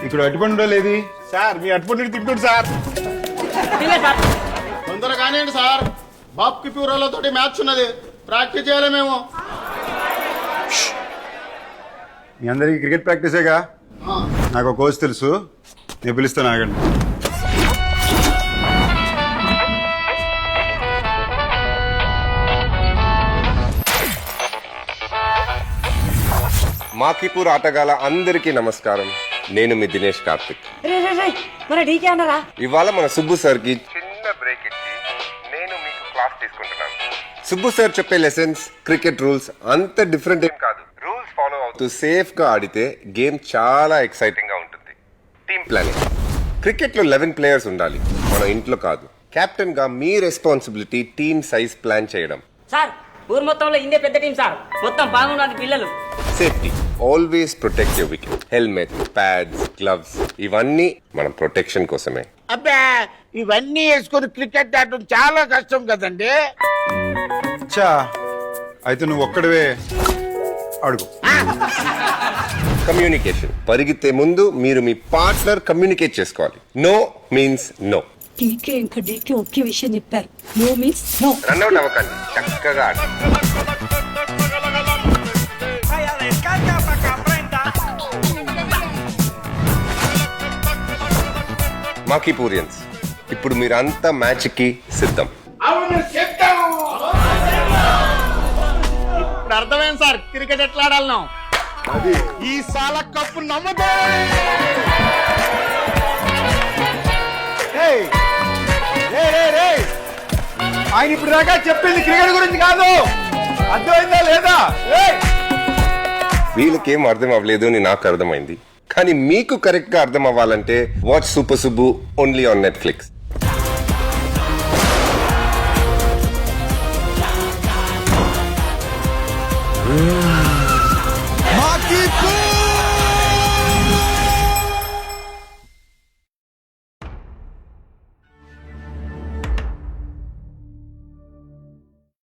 ఇక్కడ అటుపండు లేదు సార్ మీ అటుపండి తింటుంది సార్. తొందరగా కానివ్వండి సార్, బాబ్కి ప్యూరోలతోటి మ్యాచ్ ఉన్నది, ప్రాక్టీస్ చేయాలి మేము. మీ అందరికి క్రికెట్ ప్రాక్టీసేగా. నాకు కోచ్ తెలుసు, నేను పిలుస్తాను, ఆగండి. మాకిపూర్ ఆటగాళ్ళ అందరికీ నమస్కారం. నేను మీ దినేష్ కార్తిక్. ఇవాళ మన సుబ్బు సార్ కి చిన్న బ్రేక్ ఇచ్చి నేను మీకు క్లాస్ తీసుకుంటున్నాను. సుబ్బు సార్ చెప్పే లెసన్స్, క్రికెట్ రూల్స్ అంత డిఫరెంట్ ఏం కాదు. రూల్స్ ఫాలో అవుతూ సేఫ్ గా ఆడితే గేమ్ చాలా ఎక్సైటింగ్ గా ఉంటుంది. Team planning. క్రికెట్ లో 11 ప్లేయర్స్ ఉండాలి, మన ఇంట్లో కాదు. కెప్టెన్ గా మీ రెస్పాన్సిబిలిటీ టీమ్ సైజ్ ప్లాన్ చేయడం. సార్ ఊరు మొత్తంలో ఇందే పెద్ద టీం సార్, మొత్తం బాగున్నది పిల్లలు. Safety. Always protect your wicket. Helmet, pads, gloves ఇవన్నీ మన ప్రొటెక్షన్ కోసమే. అబ్బా ఇవన్నీ వేసుకుని క్రికెట్ ఆడటం చాలా కష్టం కదండి. చా అయితే నువ్వు ఒక్కడవే అడుగు. కమ్యూనికేషన్. పరిగెత్తే ముందు మీరు మీ పార్ట్నర్ కమ్యూనికేట్ చేసుకోవాలి. No means no. టీకే ఇంకా డీకే ఒకే విషయం చెప్పారు. No means no. రన్అట్ అవ్వకండి, చక్కగా ఆడండి. మాకిపూరియన్స్, ఇప్పుడు మీరంతా మ్యాచ్ కి సిద్ధం. ఇప్పుడు అర్థమైంది సార్ క్రికెట్ ఎట్లా ఆడాలను. ఈ సాల కప్పు నమ్మదే. ఆయన ఇప్పుడు దాకా చెప్పింది క్రికెట్ గురించి కాదు, అర్థమైందా లేదా? వీళ్ళకేం అర్థం అవ్వలేదు అని నాకు అర్థమైంది. కానీ మీకు కరెక్ట్ గా అర్థం అవ్వాలంటే watch super Subbu only on Netflix.